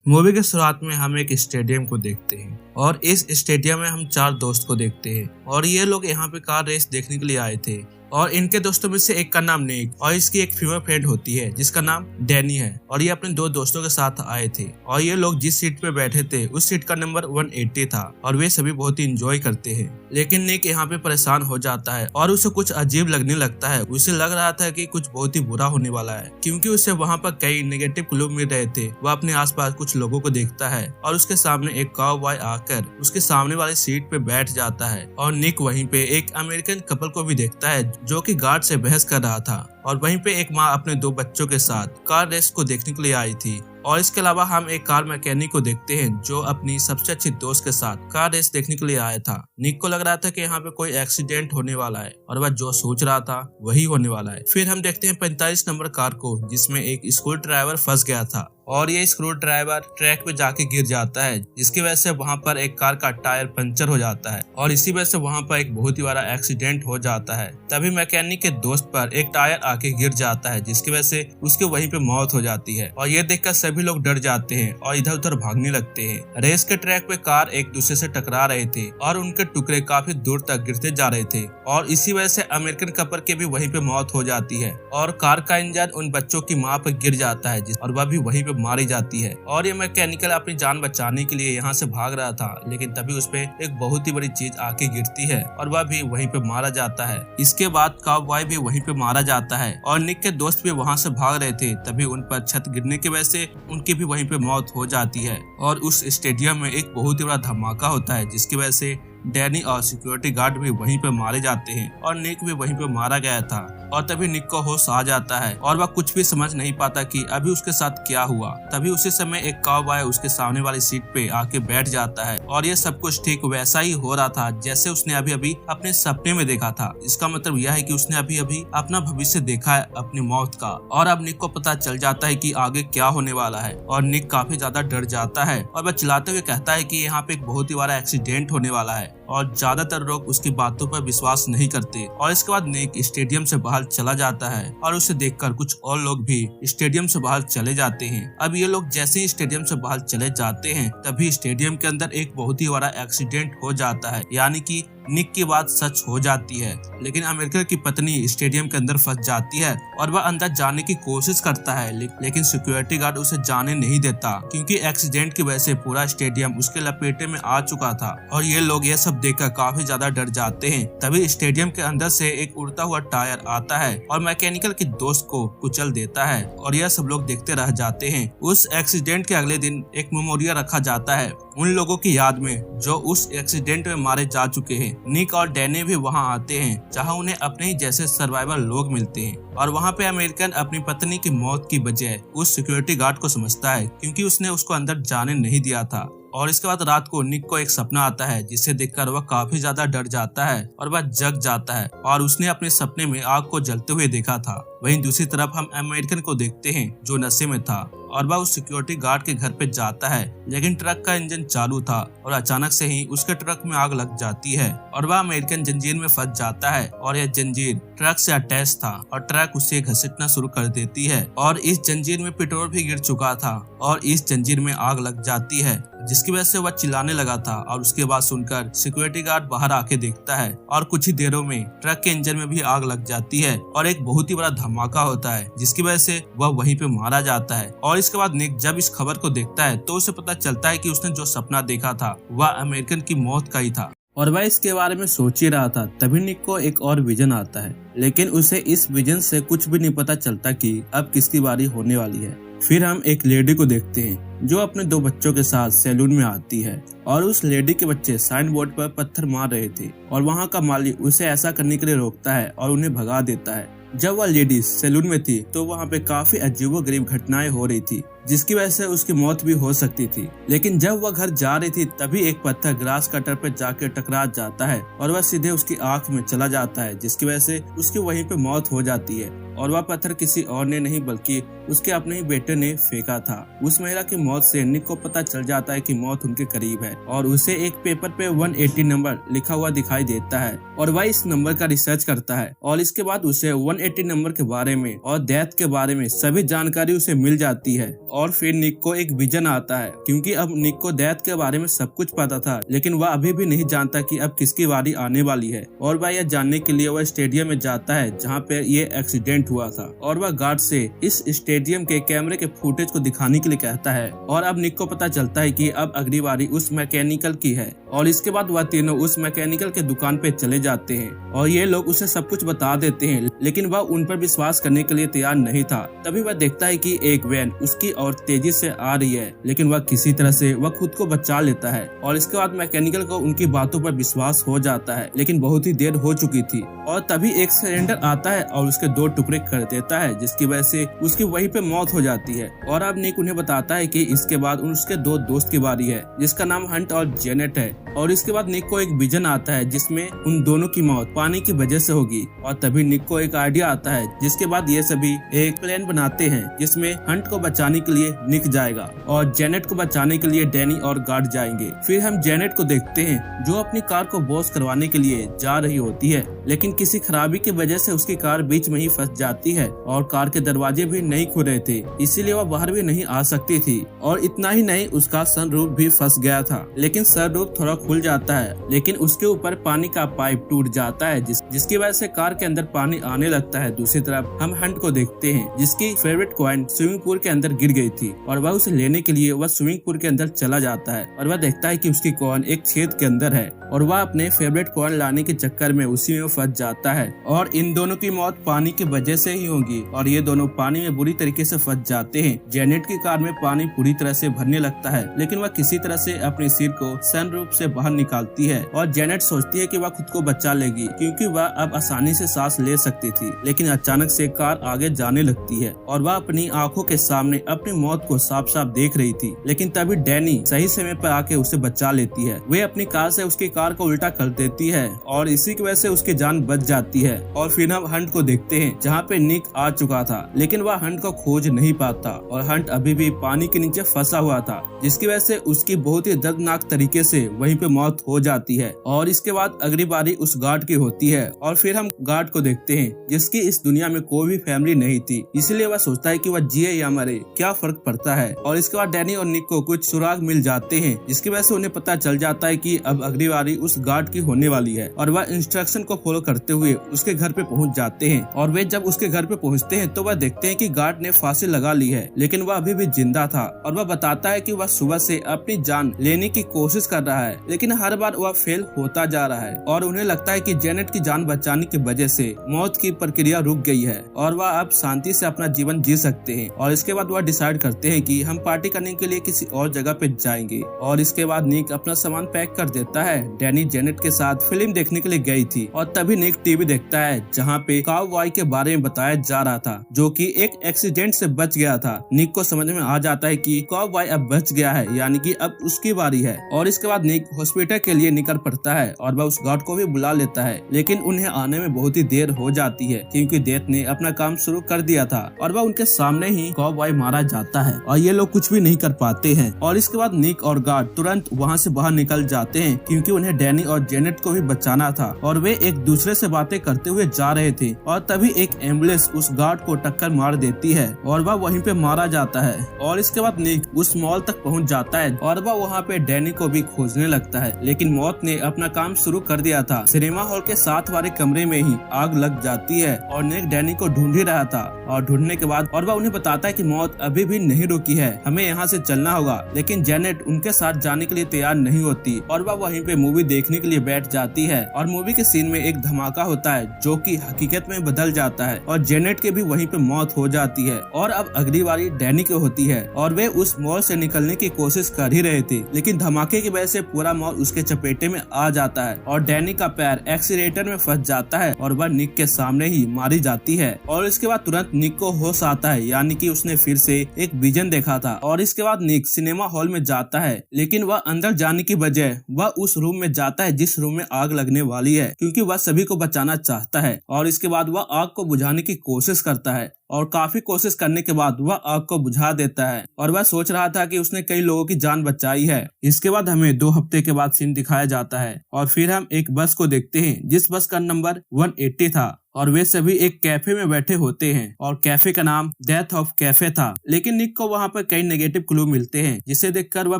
Movie के शुरुआत में हम एक स्टेडियम को देखते हैं और इस स्टेडियम में हम 4 दोस्त को देखते हैं और ये लोग यहाँ पे कार रेस देखने के लिए आए थे। और इनके दोस्तों में से एक का नाम निक और इसकी एक फीमेल फ्रेंड होती है जिसका नाम डैनी है और ये अपने 2 दोस्तों के साथ आए थे। और ये लोग जिस सीट पे बैठे थे उस सीट का नंबर 180 था और वे सभी बहुत ही इंजॉय करते हैं। लेकिन निक यहाँ पे परेशान हो जाता है और उसे कुछ अजीब लगने लगता है। उसे लग रहा था कि कुछ बहुत ही बुरा होने वाला है क्योंकि उसे वहाँ पर कई नेगेटिव क्लू मिल रहे थे। वह अपने आसपास कुछ लोगों को देखता है और उसके सामने एक काउबॉय आकर उसके सामने वाली सीट पे बैठ जाता है। और निक वहीं पे एक अमेरिकन कपल को भी देखता है जो कि गार्ड से बहस कर रहा था और वहीं पे एक माँ अपने 2 बच्चों के साथ कार रेस को देखने के लिए आई थी। और इसके अलावा हम एक कार मैकेनिक को देखते हैं जो अपनी सबसे अच्छी दोस्त के साथ कार रेस देखने के लिए आया था। निक को लग रहा था कि यहाँ पे कोई एक्सीडेंट होने वाला है और वह जो सोच रहा था वही होने वाला है। फिर हम देखते हैं 45 नंबर कार को जिसमें एक स्कूल ड्राइवर फंस गया था और ये स्क्रू ड्राइवर ट्रैक पे जाके गिर जाता है जिसकी वजह से वहाँ पर एक कार का टायर पंचर हो जाता है और इसी वजह से वहाँ पर एक बहुत ही बड़ा एक्सीडेंट हो जाता है। तभी मैकेनिक के दोस्त पर एक टायर आके गिर जाता है जिसकी वजह से उसके वहीं पे मौत हो जाती है और ये देखकर सभी लोग डर जाते हैं और इधर उधर भागने लगते हैं। रेस के ट्रैक पे कार एक दूसरे से टकरा रहे थे और उनके टुकड़े काफी दूर तक गिरते जा रहे थे और इसी वजह से अमेरिकन कपल के भी वहीं पे मौत हो जाती है और कार का इंजन उन बच्चों की माँ पे गिर जाता है और वह भी वहीं पे मारी जाती है। और ये मैकेनिकल अपनी जान बचाने के लिए यहाँ से भाग रहा था लेकिन तभी उस पे एक बहुत ही बड़ी चीज आके गिरती है और वह भी वहीं पे मारा जाता है। इसके बाद काउबॉय भी वहीं पे मारा जाता है और निक के दोस्त भी वहाँ से भाग रहे थे। तभी उन पर छत गिरने की वजह से उनकी भी वहीं पे मौत हो जाती है और उस स्टेडियम में एक बहुत ही बड़ा धमाका होता है जिसकी वजह से डैनी और सिक्योरिटी गार्ड भी वहीं पे मारे जाते हैं और निक भी वहीं पे मारा गया था। और तभी निक को होश आ जाता है और वह कुछ भी समझ नहीं पाता कि अभी उसके साथ क्या हुआ। तभी उसी समय एक काउबॉय उसके सामने वाली सीट पे आके बैठ जाता है और ये सब कुछ ठीक वैसा ही हो रहा था जैसे उसने अभी अभी अपने सपने में देखा था। इसका मतलब यह है कि उसने अभी अभी अपना भविष्य देखा है अपनी मौत का। और अब निक को पता चल जाता है कि आगे क्या होने वाला है और निक काफी ज्यादा डर जाता है और वह चिल्लाते हुए कहता है कि यहाँ पे एक बहुत ही बड़ा एक्सीडेंट होने वाला है और ज्यादातर लोग उसकी बातों पर विश्वास नहीं करते। और इसके बाद निक स्टेडियम से बाहर चला जाता है और उसे देखकर कुछ और लोग भी स्टेडियम से बाहर चले जाते हैं। अब ये लोग जैसे ही स्टेडियम से बाहर चले जाते हैं तभी स्टेडियम के अंदर एक बहुत ही बड़ा एक्सीडेंट हो जाता है यानी कि निक की बात सच हो जाती है। लेकिन अमेरिका की पत्नी स्टेडियम के अंदर फंस जाती है और वह अंदर जाने की कोशिश करता है लेकिन सिक्योरिटी गार्ड उसे जाने नहीं देता क्योंकि एक्सीडेंट की वजह से पूरा स्टेडियम उसके लपेटे में आ चुका था। और ये लोग ये सब देखकर काफी ज्यादा डर जाते हैं। तभी स्टेडियम के अंदर से एक उड़ता हुआ टायर आता है और मैकेनिकल के दोस्त को कुचल देता है और यह सब लोग देखते रह जाते हैं। उस एक्सीडेंट के अगले दिन एक मेमोरियल रखा जाता है उन लोगों की याद में जो उस एक्सीडेंट में मारे जा चुके हैं। निक और डैनी भी वहां आते हैं जहां उन्हें अपने ही जैसे सर्वाइवर लोग मिलते हैं और वहां पे अमेरिकन अपनी पत्नी की मौत की वजह उस सिक्योरिटी गार्ड को समझता है क्योंकि उसने उसको अंदर जाने नहीं दिया था। और इसके बाद रात को निक को एक सपना आता है जिसे देखकर वह काफी ज्यादा डर जाता है और वह जग जाता है और उसने अपने सपने में आग को जलते हुए देखा था। वहीं दूसरी तरफ हम अमेरिकन को देखते हैं जो नशे में था और वह उस सिक्योरिटी गार्ड के घर पे जाता है लेकिन ट्रक का इंजन चालू था और अचानक से ही उसके ट्रक में आग लग जाती है और वह अमेरिकन जंजीर में फंस जाता है और यह जंजीर ट्रक से अटैच था और ट्रक उसे घसीटना शुरू कर देती है और इस जंजीर में पेट्रोल भी गिर चुका था और इस जंजीर में आग लग जाती है जिसकी वजह से वह चिल्लाने लगा था। और उसके बाद सुनकर सिक्योरिटी गार्ड बाहर आके देखता है और कुछ ही देरों में ट्रक के इंजन में भी आग लग जाती है और एक बहुत ही बड़ा धमाका होता है जिसकी वजह से वह वहीं पे मारा जाता है। और इसके बाद निक जब इस खबर को देखता है तो उसे पता चलता है कि उसने जो सपना देखा था वह अमेरिकन की मौत का ही था और वह इसके बारे में सोच ही रहा था। तभी निक को एक और विजन आता है लेकिन उसे इस विजन से कुछ भी नहीं पता चलता कि अब किसकी बारी होने वाली है। फिर हम एक लेडी को देखते हैं जो अपने 2 बच्चों के साथ सैलून में आती है और उस लेडी के बच्चे साइन बोर्ड पर पत्थर मार रहे थे और वहाँ का मालिक उसे ऐसा करने के लिए रोकता है और उन्हें भगा देता है। जब वह लेडी सैलून में थी तो वहाँ पे काफी अजीबोगरीब घटनाएं हो रही थी जिसकी वजह से उसकी मौत भी हो सकती थी। लेकिन जब वह घर जा रही थी तभी एक पत्थर ग्रास कटर पे जाके टकरा जाता है और वह सीधे उसकी आंख में चला जाता है जिसकी वजह से उसकी वहीं पे मौत हो जाती है। और वह पत्थर किसी और ने नहीं बल्कि उसके अपने ही बेटे ने फेंका था। उस महिला की मौत से निक को पता चल जाता है कि मौत उनके करीब है और उसे एक पेपर पे 180 नंबर लिखा हुआ दिखाई देता है और वह इस नंबर का रिसर्च करता है और इसके बाद उसे 180 नंबर के बारे में और डेथ के बारे में सभी जानकारी उसे मिल जाती है और फिर निक को एक विजन आता है, क्योंकि अब निक को डेथ के बारे में सब कुछ पता था, लेकिन वह अभी भी नहीं जानता कि अब किसकी बारी आने वाली है। और वह यह जानने के लिए वह स्टेडियम में जाता है जहाँ पे ये एक्सीडेंट हुआ था, और वह गार्ड से इस स्टेडियम के कैमरे के फुटेज को दिखाने के लिए कहता है। और अब निक को पता चलता है कि अब अगली बारी उस मैकेनिकल की है, और इसके बाद वह तीनों उस मैकेनिकल के दुकान पे चले जाते हैं और ये लोग उसे सब कुछ बता देते हैं, लेकिन वह उन पर विश्वास करने के लिए तैयार नहीं था। तभी वह देखता है कि एक वैन उसकी और तेजी से आ रही है, लेकिन वह किसी तरह से वह खुद को बचा लेता है। और इसके बाद मैकेनिकल को उनकी बातों पर विश्वास हो जाता है, लेकिन बहुत ही देर हो चुकी थी। और तभी एक सिलेंडर आता है और उसके 2 टुकड़े कर देता है, जिसकी वजह से उसकी वहीं पे मौत हो जाती है। और अब निक उन्हें बताता है कि इसके बाद उसके 2 दोस्त की बारी है, जिसका नाम हंट और जेनेट है। और इसके बाद निक को एक विजन आता है जिसमें उन दोनों की मौत पानी की वजह से होगी। और तभी निक को एक आइडिया आता है, जिसके बाद ये सभी एक प्लान बनाते हैं जिसमें हंट को बचाने के लिए निक जाएगा और जेनेट को बचाने के लिए डैनी और गार्ड जाएंगे। फिर हम जेनेट को देखते हैं जो अपनी कार को वॉश करवाने के लिए जा रही होती है, लेकिन किसी खराबी की वजह से उसकी कार बीच में ही फंस जाती है और कार के दरवाजे भी नहीं खुल रहे थे, इसीलिए वह बाहर भी नहीं आ सकती थी। और इतना ही नहीं, उसका सनरूफ भी फंस गया था, लेकिन सनरूफ थोड़ा खुल जाता है, लेकिन उसके ऊपर पानी का पाइप टूट जाता है जिसकी वजह से कार के अंदर पानी आने लगता है। दूसरी तरफ हम हंट को देखते हैं जिसकी फेवरेट कॉइन स्विमिंग पूल के अंदर गिर गई थी और वह उसे लेने के लिए वह स्विमिंग पूल के अंदर चला जाता है और वह देखता है कि उसकी कॉइन एक छेद के अंदर है और वह अपने फेवरेट कॉइन लाने के चक्कर में उसी में फंस जाता है। और इन दोनों की मौत पानी की वजह से ही होगी और ये दोनों पानी में बुरी तरीके से फंस जाते हैं। जेनेट की कार में पानी पूरी तरह से भरने लगता है, लेकिन वह किसी तरह से अपने सिर को सनरूफ से बाहर निकालती है और जेनेट सोचती है कि वह खुद को बचा लेगी क्योंकि वह अब आसानी से सांस ले सकती थी। लेकिन अचानक से कार आगे जाने लगती है और वह अपनी आंखों के सामने अपनी मौत को साफ साफ देख रही थी, लेकिन तभी डैनी सही समय पर आके उसे बचा लेती है। वे अपनी कार से उसकी कार को उल्टा कर देती है और इसी की वजह से उसकी जान बच जाती है। और फिर हम हंट को देखते हैं जहाँ पे निक आ चुका था, लेकिन वह हंट को खोज नहीं पाता और हंट अभी भी पानी के नीचे फंसा हुआ था, जिसकी वजह से उसकी बहुत ही दर्दनाक तरीके से वहीं पे मौत हो जाती है। और इसके बाद अगली बारी उस गार्ड की होती है और फिर हम गार्ड को देखते हैं जिसकी इस दुनिया में कोई भी फैमिली नहीं थी, इसलिए वह सोचता है कि वह जिए या मरे, क्या फर्क पड़ता है। और इसके बाद डैनी और निक को कुछ सुराग मिल जाते हैं, जिसकी वजह से उन्हें पता चल जाता है कि अब अगली बारी उस गार्ड की होने वाली है और वह इंस्ट्रक्शन को फॉलो करते हुए उसके घर पे पहुंच जाते हैं। और वे जब उसके घर पे पहुंचते हैं तो वह देखते हैं कि गार्ड ने फांसी लगा ली है, लेकिन वह अभी भी जिंदा था। और वह बताता है कि वह सुबह से अपनी जान लेने की कोशिश कर रहा है, लेकिन हर बार वह फेल होता जा रहा है और उन्हें लगता है कि जेनेट की जान बचाने की वजह से मौत की प्रक्रिया रुक गई है और वह अब शांति से अपना जीवन जी सकते हैं। और इसके बाद वह डिसाइड करते हैं कि हम पार्टी करने के लिए किसी और जगह पे जाएंगे। और इसके बाद निक अपना सामान पैक कर देता है। डैनी जेनेट के साथ फिल्म देखने के लिए गई थी और तभी निक टीवी देखता है जहाँ पे काउबॉय के बारे में बताया जा रहा था, जो कि एक एक्सीडेंट से बच गया था। निक को समझ में आ जाता है कि काउबॉय अब बच गया है, यानी कि अब उसकी बारी है। और इसके बाद निक हॉस्पिटल के लिए निकल पड़ता है और वह उस गार्ड को भी बुला लेता है, लेकिन उन्हें आने में बहुत ही देर हो जाती है क्योंकि डेथ ने अपना काम शुरू कर दिया था और वह उनके सामने ही काउबॉय मारा जाता है और ये लोग कुछ भी नहीं कर पाते हैं। और इसके बाद निक और गार्ड तुरंत वहाँ से बाहर निकल जाते हैं क्योंकि उन्हें डैनी और जेनेट को भी बचाना था और वे एक दूसरे से बातें करते हुए जा रहे थे। और तभी एक एम्बुलेंस उस गार्ड को टक्कर मार देती है और वह वहीं पे मारा जाता है। और इसके बाद निक उस मॉल तक पहुंच जाता है और वह वहाँ पे डैनी को भी खोजने लगता है, लेकिन मौत ने अपना काम शुरू कर दिया था। सिनेमा हॉल के साथ वाले कमरे में ही आग लग जाती है और निक डैनी को ढूंढ ही रहा था और ढूंढने के बाद और वह उन्हें बताता है कि मौत अभी भी नहीं रुकी है, हमें यहाँ से चलना होगा। लेकिन जेनेट उनके साथ जाने के लिए तैयार नहीं होती और वह वहीं पे मूवी देखने के लिए बैठ जाती है। और मूवी के सीन में एक धमाका होता है जो कि हकीकत में बदल जाता है और जेनेट के भी वहीं पे मौत हो जाती है। और अब अगली बारी डैनी की होती है और वे उस मॉल से निकलने की कोशिश कर ही रहे थे, लेकिन धमाके की वजह से पूरा मॉल उसके चपेटे में आ जाता है और डैनी का पैर एक्सीलेटर में फंस जाता है और वह निक के सामने ही मारी जाती है। और इसके बाद तुरंत निक को होश आता है, यानी कि उसने फिर से एक विजन देखा था। और इसके बाद निक सिनेमा हॉल में जाता है, लेकिन वह अंदर जाने की बजाय वह उस रूम में जाता है जिस रूम में आग लगने वाली है, क्योंकि वह सभी को बचाना चाहता है। और इसके बाद वह आग को बुझाने की कोशिश करता है और काफी कोशिश करने के बाद वह आग को बुझा देता है और वह सोच रहा था कि उसने कई लोगों की जान बचाई है। इसके बाद हमें 2 हफ्ते के बाद सीन दिखाया जाता है और फिर हम एक बस को देखते हैं जिस बस का नंबर 180 था और वे सभी एक कैफे में बैठे होते हैं और कैफे का नाम डेथ ऑफ कैफे था। लेकिन निक को वहाँ पर कई नेगेटिव क्लू मिलते हैं जिसे देखकर वह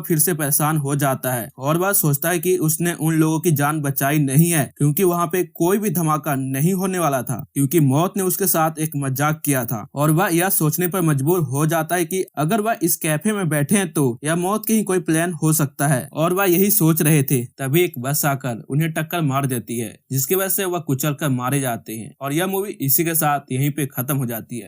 फिर से परेशान हो जाता है और वह सोचता है कि उसने उन लोगों की जान बचाई नहीं है, क्योंकि वहाँ पे कोई भी धमाका नहीं होने वाला था, क्योंकि मौत ने उसके साथ एक मजाक किया था। और वह यह सोचने पर मजबूर हो जाता है कि अगर वह इस कैफे में बैठे हैं तो यह मौत की ही कोई प्लान हो सकता है। और वह यही सोच रहे थे तभी एक बस आकर उन्हें टक्कर मार देती है, जिसकी वजह से वह कुचल कर मारे जाते हैं। और यह मूवी इसी के साथ यहीं पे खत्म हो जाती है।